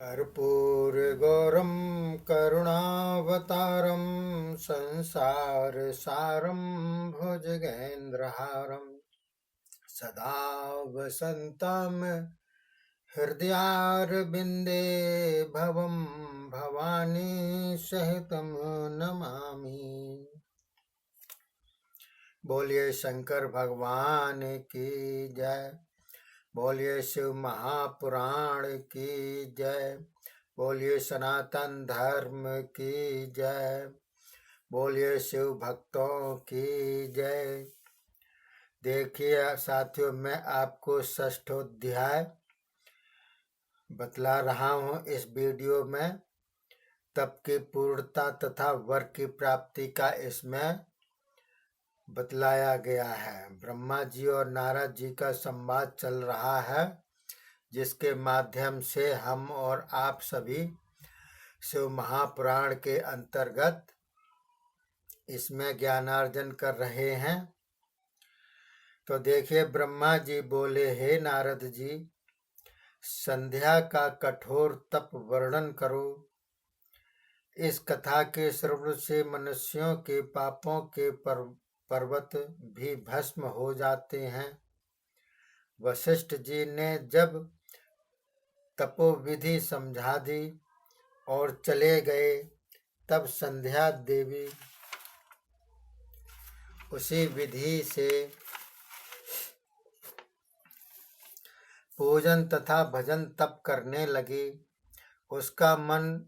कर्पूरगौरं करुणावतारं संसारसारं भुजगेन्द्रहारं सदा वसन्तं हृदयारविन्दे भवं भवानी सहितं नमामि। बोलिए शंकर भगवान की जय। बोलिए शिव महापुराण की जय। बोलिए सनातन धर्म की जय। बोलिए शिव भक्तों की जय। देखिए साथियों, मैं आपको षष्ठोध्याय बतला रहा हूँ इस वीडियो में। तप की पूर्णता तथा वर की प्राप्ति का इसमें बतलाया गया है। ब्रह्मा जी और नारद जी का संवाद चल रहा है, जिसके माध्यम से हम और आप सभी शिव महापुराण के अंतर्गत इसमें ज्ञानार्जन कर रहे हैं। तो देखिए, ब्रह्मा जी बोले, हे नारद जी, संध्या का कठोर तप वर्णन करो। इस कथा के श्रवण से मनुष्यों के पापों के पर्वत भी भस्म हो जाते हैं। वशिष्ठ जी ने जब तपोविधि समझा दी और चले गए, तब संध्या देवी उसी विधि से पूजन तथा भजन तप करने लगी। उसका मन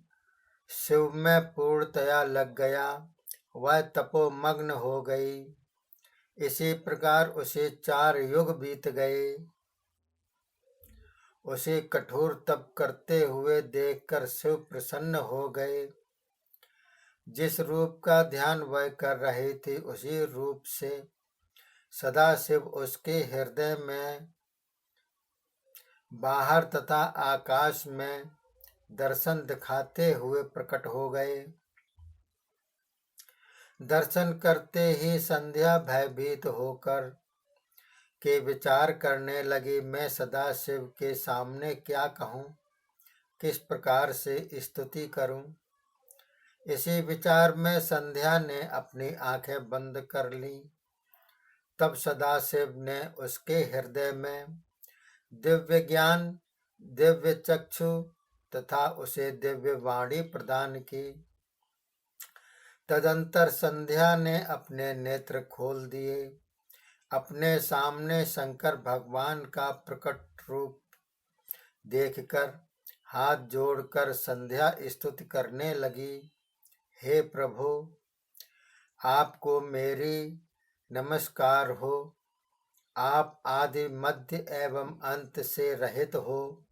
शिव में पूर्णतया लग गया। वह तपोमग्न हो गई। इसी प्रकार उसे 4 युग बीत गए। उसे कठोर तप करते हुए देखकर शिव प्रसन्न हो गए। जिस रूप का ध्यान वह कर रही थी, उसी रूप से सदाशिव उसके हृदय में, बाहर तथा आकाश में दर्शन दिखाते हुए प्रकट हो गए। दर्शन करते ही संध्या भयभीत होकर के विचार करने लगी, मैं सदाशिव के सामने क्या कहूँ, किस प्रकार से स्तुति करूँ। इसी विचार में संध्या ने अपनी आंखें बंद कर ली। तब सदाशिव ने उसके हृदय में दिव्य ज्ञान, दिव्य चक्षु तथा उसे दिव्य वाणी प्रदान की। तदंतर संध्या ने अपने नेत्र खोल दिए। अपने सामने शंकर भगवान का प्रकट रूप देखकर हाथ जोड़कर संध्या स्तुति करने लगी, हे प्रभु, आपको मेरी नमस्कार हो। आप आदि मध्य एवं अंत से रहित हो।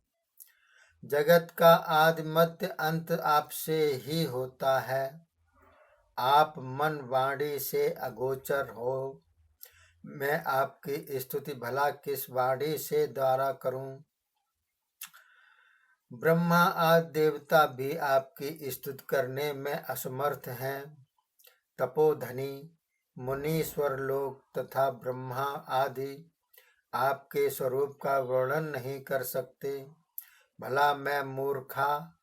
जगत का आदि मध्य अंत आपसे ही होता है। आप मन वाणी से अगोचर हो। मैं आपकी स्तुति भला किस वाणी से द्वारा करूं। ब्रह्मा आदि देवता भी आपकी स्तुति करने में असमर्थ हैं। तपोधनी मुनीश्वर लोग तथा ब्रह्मा आदि आपके स्वरूप का वर्णन नहीं कर सकते। भला मैं मूर्खा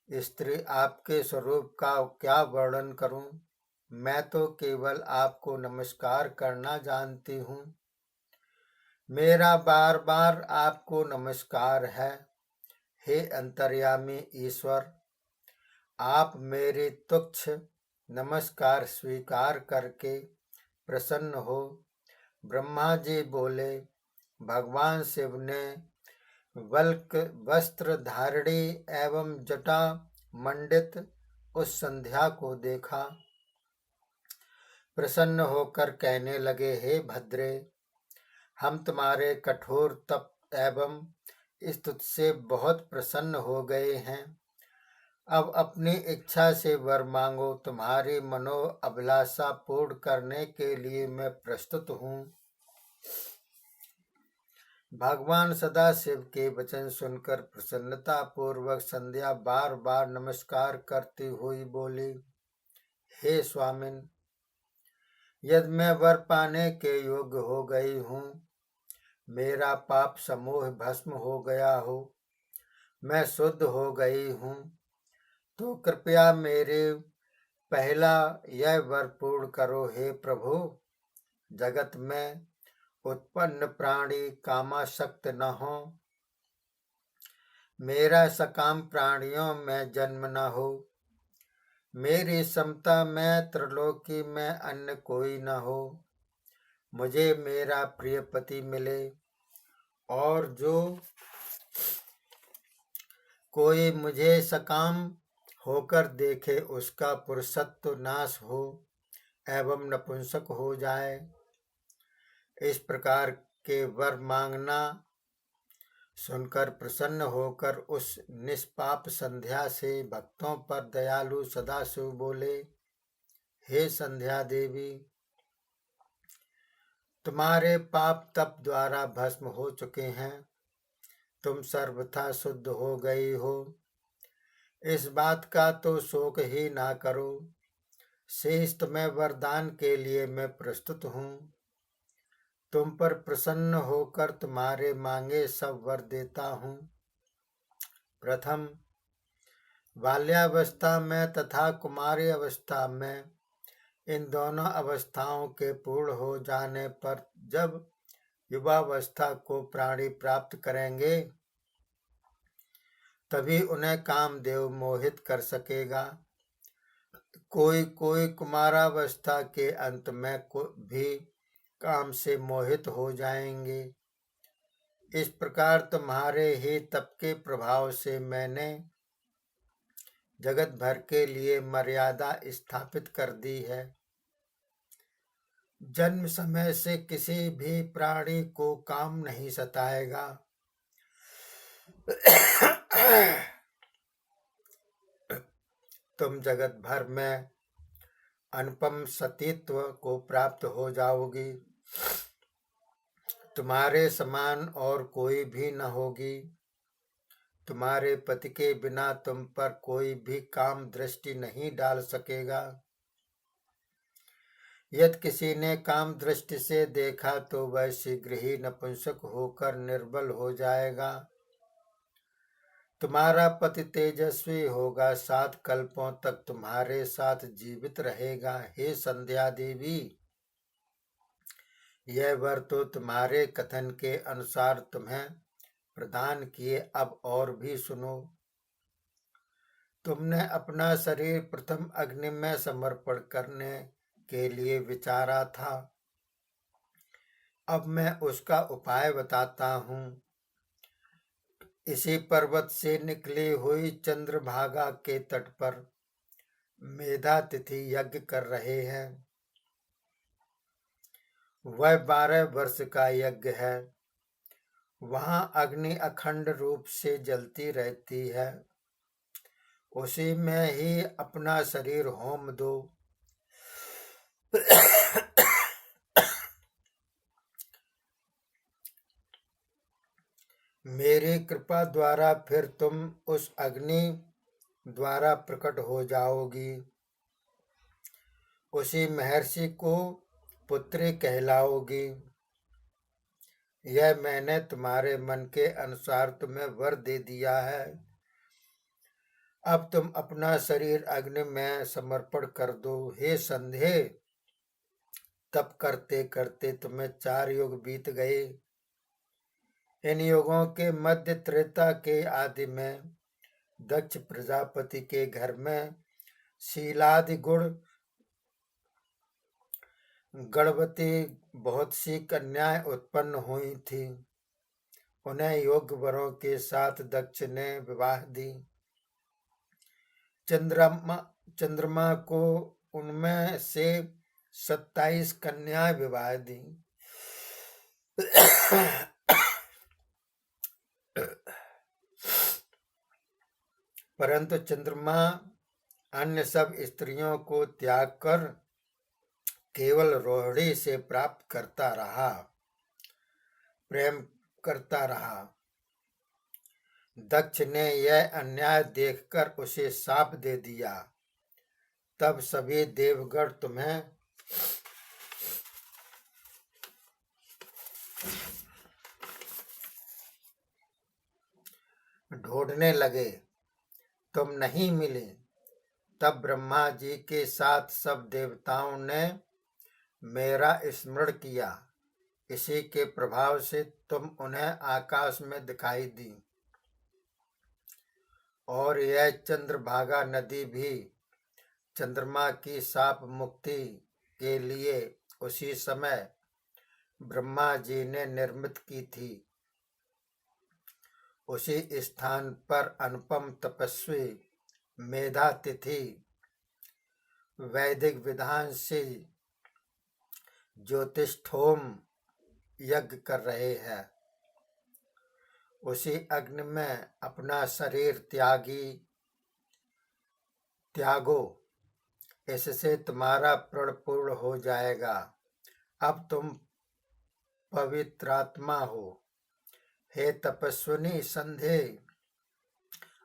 स्त्री आपके स्वरूप का क्या वर्णन करूं। मैं तो केवल आपको नमस्कार करना जानती हूँ। मेरा बार बार आपको नमस्कार है। हे अंतर्यामी ईश्वर, आप मेरी तुच्छ नमस्कार स्वीकार करके प्रसन्न हो। ब्रह्मा जी बोले, भगवान शिव ने वल्क वस्त्र धारिणी एवं जटा मंडित उस संध्या को देखा। प्रसन्न होकर कहने लगे, हे भद्रे, हम तुम्हारे कठोर तप एवं स्तुति से बहुत प्रसन्न हो गए हैं। अब अपनी इच्छा से वर मांगो। तुम्हारी मनो अभिलाषा पूर्ण करने के लिए मैं प्रस्तुत हूँ। भगवान सदाशिव के वचन सुनकर प्रसन्नता पूर्वक संध्या बार बार नमस्कार करती हुई बोली, हे स्वामिन, यदि मैं वर पाने के योग्य हो गई हूँ, मेरा पाप समूह भस्म हो गया हो, मैं शुद्ध हो गई हूँ, तो कृपया मेरे पहला यह वर पूर्ण करो। हे प्रभु, जगत में उत्पन्न प्राणी कामासक्त न हो, मेरा सकाम प्राणियों में जन्म न हो, मेरी समता में त्रिलोकी में अन्य कोई न हो, मुझे मेरा प्रिय पति मिले, और जो कोई मुझे सकाम होकर देखे उसका पुरुषत्व नाश हो एवं नपुंसक हो जाए। इस प्रकार के वर मांगना सुनकर प्रसन्न होकर उस निष्पाप संध्या से भक्तों पर दयालु सदाशिव बोले, हे संध्या देवी, तुम्हारे पाप तप द्वारा भस्म हो चुके हैं, तुम सर्वथा शुद्ध हो गई हो, इस बात का तो शोक ही ना करो। शेष तुम्हें वरदान के लिए मैं प्रस्तुत हूँ, तुम पर प्रसन्न होकर तुम्हारे मांगे सब वर देता हूँ। प्रथम, बाल्यावस्था में तथा कुमारी अवस्था में, इन दोनों अवस्थाओं के पूर्ण हो जाने पर जब युवावस्था को प्राणी प्राप्त करेंगे, तभी उन्हें कामदेव मोहित कर सकेगा। कोई कोई कुमारावस्था के अंत में भी काम से मोहित हो जाएंगे। इस प्रकार तुम्हारे ही तप के प्रभाव से मैंने जगत भर के लिए मर्यादा स्थापित कर दी है। जन्म समय से किसी भी प्राणी को काम नहीं सताएगा। तुम जगत भर में अनुपम सतीत्व को प्राप्त हो जाओगी, तुम्हारे समान और कोई भी न होगी। तुम्हारे पति के बिना तुम पर कोई भी काम दृष्टि नहीं डाल सकेगा। यदि किसी ने काम दृष्टि से देखा तो वह शीघ्र ही नपुंसक होकर निर्बल हो जाएगा। तुम्हारा पति तेजस्वी होगा, 7 कल्पों तक तुम्हारे साथ जीवित रहेगा। हे संध्या देवी, यह वर तो तुम्हारे कथन के अनुसार तुम्हें प्रदान किए, अब और भी सुनो। तुमने अपना शरीर प्रथम अग्नि में समर्पण करने के लिए विचारा था, अब मैं उसका उपाय बताता हूँ। इसी पर्वत से निकली हुई चंद्रभागा के तट पर मेधातिथि यज्ञ कर रहे हैं। वह 12 वर्ष का यज्ञ है। वहां अग्नि अखंड रूप से जलती रहती है, उसी में ही अपना शरीर होम दो। मेरी कृपा द्वारा फिर तुम उस अग्नि द्वारा प्रकट हो जाओगी, उसी महर्षि को पुत्री कहलाओगी। यह मैंने तुम्हारे मन के अनुसार तुम्हें वर दे दिया है। अब तुम अपना शरीर अग्नि में समर्पण कर दो। हे संध्या, तप करते करते तुम्हें 4 युग बीत गए। इन युगों के मध्य त्रेता के आदि में दक्ष प्रजापति के घर में शीलादि गुण गणवती बहुत सी कन्याएं उत्पन्न हुई थी। उन्हें योग्य वरों के साथ दक्ष ने विवाह दी। चंद्रमा को उनमें से 27 कन्याएं विवाह दी। परंतु चंद्रमा अन्य सब स्त्रियों को त्याग कर केवल रोहिणी से प्राप्त करता रहा, प्रेम करता रहा। दक्ष ने यह अन्याय देखकर उसे शाप दे दिया। तब सभी देवगण तुम्हें ढूंढने लगे, तुम नहीं मिले। तब ब्रह्मा जी के साथ सब देवताओं ने मेरा स्मरण किया। इसी के प्रभाव से तुम उन्हें आकाश में दिखाई दी। और यह चंद्रभागा नदी भी चंद्रमा की शाप मुक्ति के लिए उसी समय ब्रह्मा जी ने निर्मित की थी। उसी स्थान पर अनुपम तपस्वी मेधातिथि वैदिक विधान से ज्योतिष्ठोम यज्ञ कर रहे हैं। उसी अग्नि में अपना शरीर त्यागो, इससे तुम्हारा प्रण पूर्ण हो जाएगा। अब तुम पवित्रात्मा हो। हे तपस्विनी संध्या,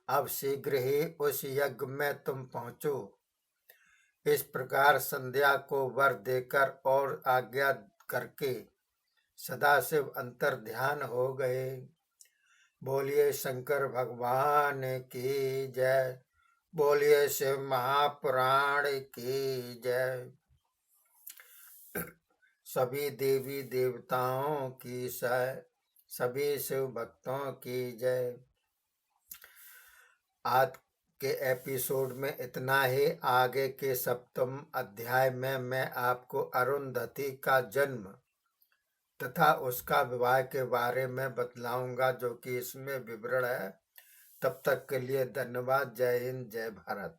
अब शीघ्र ही उस यज्ञ में तुम पहुंचो। इस प्रकार संध्या को वर देकर और आज्ञा करके सदाशिव अंतर ध्यान हो गए। बोलिए शंकर भगवान की जय। बोलिए शिव महापुराण की जय। सभी देवी देवताओं की जय, सभी शिव भक्तों की जय। आज के एपिसोड में इतना ही। आगे के सप्तम अध्याय में मैं आपको अरुंधति का जन्म तथा उसका विवाह के बारे में बतलाऊंगा, जो कि इसमें विवरण है। तब तक के लिए धन्यवाद। जय हिंद, जय भारत।